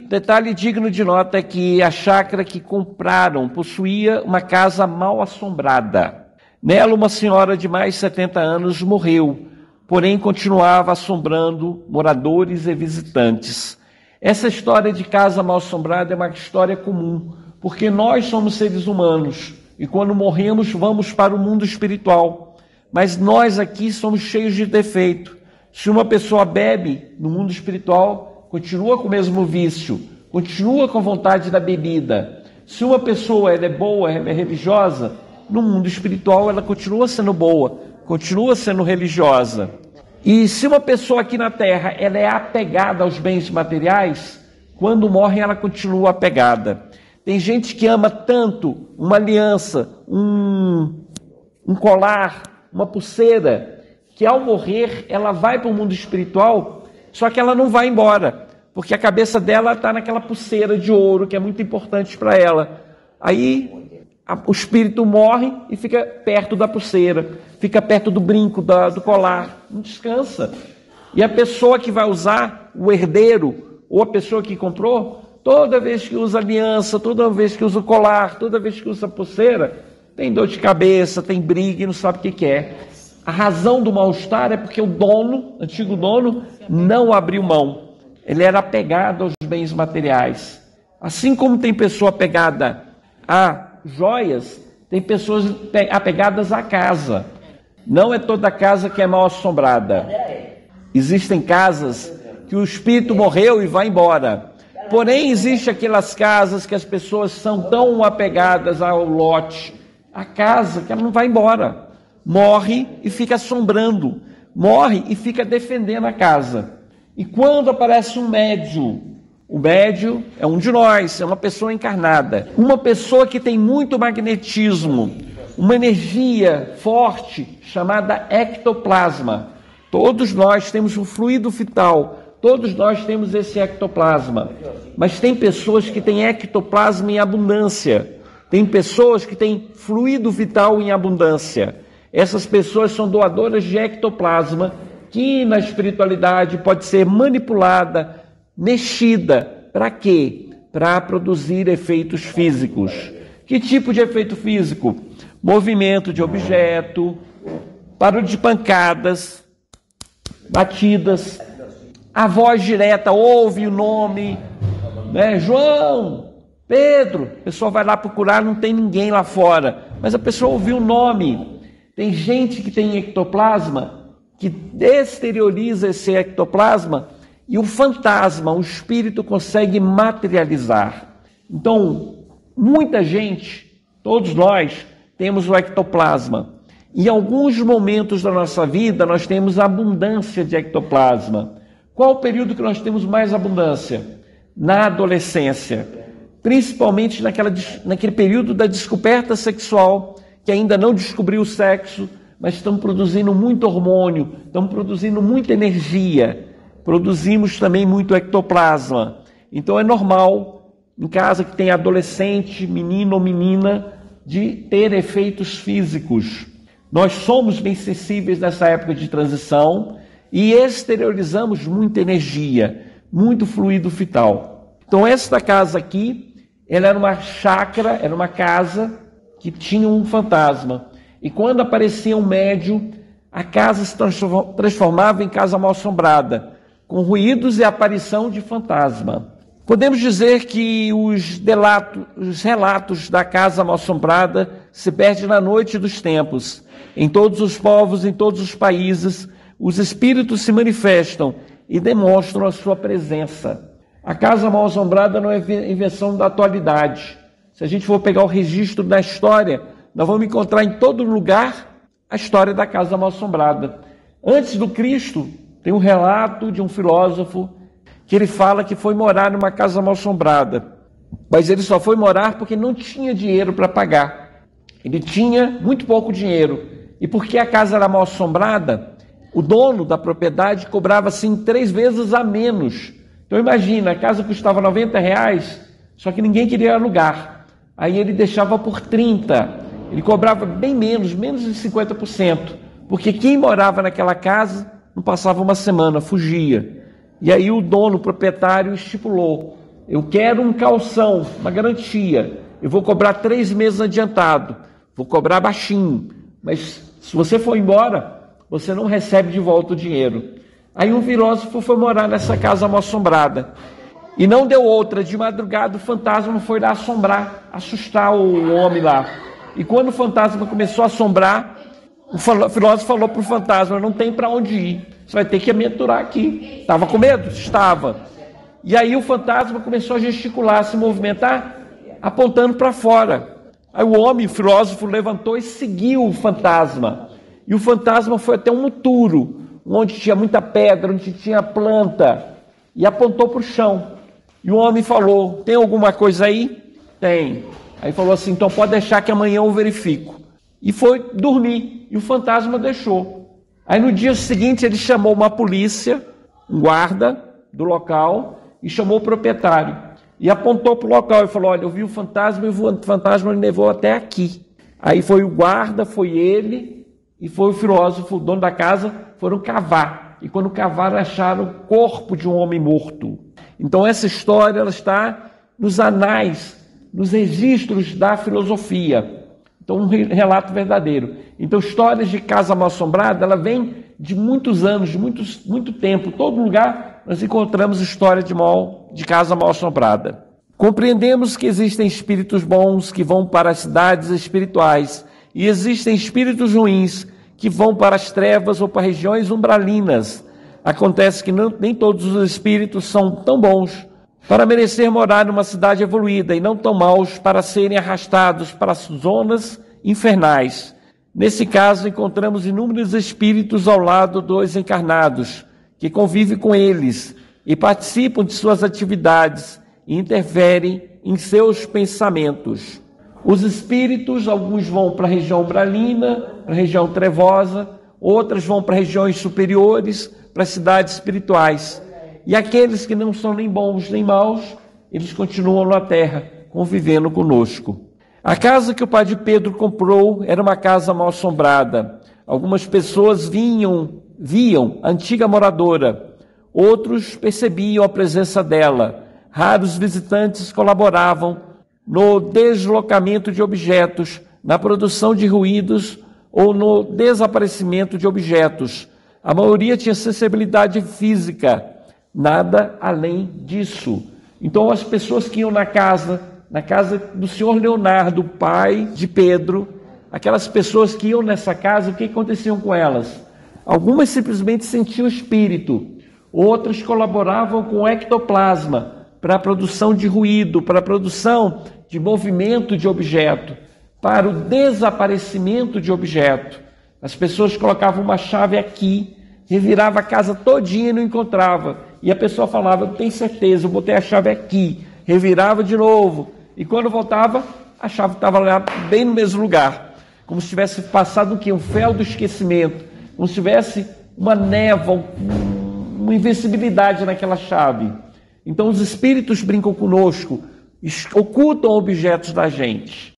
Detalhe digno de nota é que a chácara que compraram possuía uma casa mal assombrada. Nela, uma senhora de mais de 70 anos morreu, porém continuava assombrando moradores e visitantes. Essa história de casa mal assombrada é uma história comum, porque nós somos seres humanos e quando morremos vamos para o mundo espiritual. Mas nós aqui somos cheios de defeito. Se uma pessoa bebe no mundo espiritual, continua com o mesmo vício, continua com a vontade da bebida. Se uma pessoa ela é boa, ela é religiosa, no mundo espiritual ela continua sendo boa, continua sendo religiosa. E se uma pessoa aqui na Terra ela é apegada aos bens materiais, quando morre ela continua apegada. Tem gente que ama tanto uma aliança, um colar, uma pulseira, que ao morrer ela vai para o mundo espiritual, só que ela não vai embora, porque a cabeça dela está naquela pulseira de ouro que é muito importante para ela. Aí o espírito morre e fica perto da pulseira, fica perto do brinco, do colar, não descansa. E a pessoa que vai usar, o herdeiro, ou a pessoa que comprou, toda vez que usa aliança, toda vez que usa o colar, toda vez que usa a pulseira, tem dor de cabeça, tem briga e não sabe o que é. A razão do mal-estar é porque o dono, antigo dono, não abriu mão. Ele era apegado aos bens materiais. Assim como tem pessoa apegada a joias, tem pessoas apegadas à casa. Não é toda casa que é mal assombrada. Existem casas que o espírito morreu e vai embora. Porém, existem aquelas casas que as pessoas são tão apegadas ao lote, a casa, que ela não vai embora. Morre e fica assombrando. Morre e fica defendendo a casa. E quando aparece um médium, o médium é um de nós, é uma pessoa encarnada. Uma pessoa que tem muito magnetismo, uma energia forte chamada ectoplasma. Todos nós temos o fluido vital, todos nós temos esse ectoplasma. Mas tem pessoas que têm ectoplasma em abundância. Tem pessoas que têm fluido vital em abundância. Essas pessoas são doadoras de ectoplasma, que na espiritualidade pode ser manipulada, mexida. Para quê? Para produzir efeitos físicos. Que tipo de efeito físico? Movimento de objeto, barulho de pancadas, batidas, a voz direta, ouve o nome, né? João, Pedro, a pessoa vai lá procurar, não tem ninguém lá fora, mas a pessoa ouviu o nome. Tem gente que tem ectoplasma, que exterioriza esse ectoplasma e o fantasma, o espírito consegue materializar. Então, muita gente, todos nós, temos o ectoplasma. Em alguns momentos da nossa vida, nós temos abundância de ectoplasma. Qual o período que nós temos mais abundância? Na adolescência. Principalmente naquele período da descoberta sexual, que ainda não descobriu o sexo, mas estão produzindo muito hormônio, estão produzindo muita energia. Produzimos também muito ectoplasma. Então é normal, em casa que tem adolescente, menino ou menina, de ter efeitos físicos. Nós somos bem sensíveis nessa época de transição e exteriorizamos muita energia, muito fluido vital. Então esta casa aqui, ela era uma chácara, era uma casa que tinha um fantasma. E quando aparecia um médium, a casa se transformava em casa mal-assombrada, com ruídos e aparição de fantasma. Podemos dizer que os relatos da casa mal-assombrada se perdem na noite dos tempos. Em todos os povos, em todos os países, os espíritos se manifestam e demonstram a sua presença. A casa mal-assombrada não é invenção da atualidade. Se a gente for pegar o registro da história, nós vamos encontrar em todo lugar a história da casa mal-assombrada. Antes do Cristo, tem um relato de um filósofo que ele fala que foi morar numa casa mal-assombrada, mas ele só foi morar porque não tinha dinheiro para pagar. Ele tinha muito pouco dinheiro. E porque a casa era mal-assombrada, o dono da propriedade cobrava assim 3 vezes a menos. Então imagina, a casa custava R$90, só que ninguém queria alugar. Aí ele deixava por 30, ele cobrava bem menos de 50%, porque quem morava naquela casa não passava uma semana, fugia. E aí o dono, o proprietário, estipulou, eu quero um calção, uma garantia, eu vou cobrar 3 meses adiantado, vou cobrar baixinho, mas se você for embora, você não recebe de volta o dinheiro. Aí um filósofo foi morar nessa casa mal assombrada. E não deu outra, de madrugada o fantasma foi lá assustar o homem lá. E quando o fantasma começou a assombrar, o filósofo falou para o fantasma: não tem para onde ir, você vai ter que me aturar aqui. Estava com medo? Estava. E aí o fantasma começou a gesticular, a se movimentar, apontando para fora. Aí o homem, o filósofo, levantou e seguiu o fantasma. E o fantasma foi até um muturo, onde tinha muita pedra, onde tinha planta, e apontou para o chão. E o homem falou: tem alguma coisa aí? Tem. Aí falou assim: então pode deixar que amanhã eu verifico. E foi dormir, e o fantasma deixou. Aí no dia seguinte ele chamou uma polícia, um guarda do local, e chamou o proprietário. E apontou para o local e falou: olha, eu vi o fantasma e o fantasma me levou até aqui. Aí foi o guarda, foi ele, e foi o filósofo, o dono da casa, foram cavar. E quando cavaram, acharam o corpo de um homem morto. Então essa história ela está nos anais, nos registros da filosofia. Então um relato verdadeiro. Então histórias de casa mal assombrada, ela vem de muitos anos, de muito tempo. Todo lugar nós encontramos história de casa mal assombrada. Compreendemos que existem espíritos bons que vão para as cidades espirituais e existem espíritos ruins que vão para as trevas ou para regiões umbralinas. Acontece que nem todos os espíritos são tão bons para merecer morar numa cidade evoluída e não tão maus para serem arrastados para zonas infernais. Nesse caso, encontramos inúmeros espíritos ao lado dos encarnados, que convivem com eles e participam de suas atividades e interferem em seus pensamentos. Os espíritos, alguns vão para a região umbralina, para a região trevosa, outros vão para regiões superiores, para cidades espirituais. E aqueles que não são nem bons nem maus, eles continuam na terra, convivendo conosco. A casa que o padre Pedro comprou era uma casa mal assombrada. Algumas pessoas viam a antiga moradora, outros percebiam a presença dela. Raros visitantes colaboravam no deslocamento de objetos, na produção de ruídos ou no desaparecimento de objetos. A maioria tinha sensibilidade física, nada além disso. Então as pessoas que iam na casa do senhor Leonardo, pai de Pedro, aquelas pessoas que iam nessa casa, o que aconteciam com elas? Algumas simplesmente sentiam o espírito, outras colaboravam com o ectoplasma para a produção de ruído, para a produção de movimento de objeto, para o desaparecimento de objeto. As pessoas colocavam uma chave aqui, revirava a casa todinha e não encontrava. E a pessoa falava: eu tenho certeza, eu botei a chave aqui. Revirava de novo. E quando voltava, a chave estava lá bem no mesmo lugar. Como se tivesse passado um véu do esquecimento. Como se tivesse uma névoa, uma invencibilidade naquela chave. Então os espíritos brincam conosco, ocultam objetos da gente.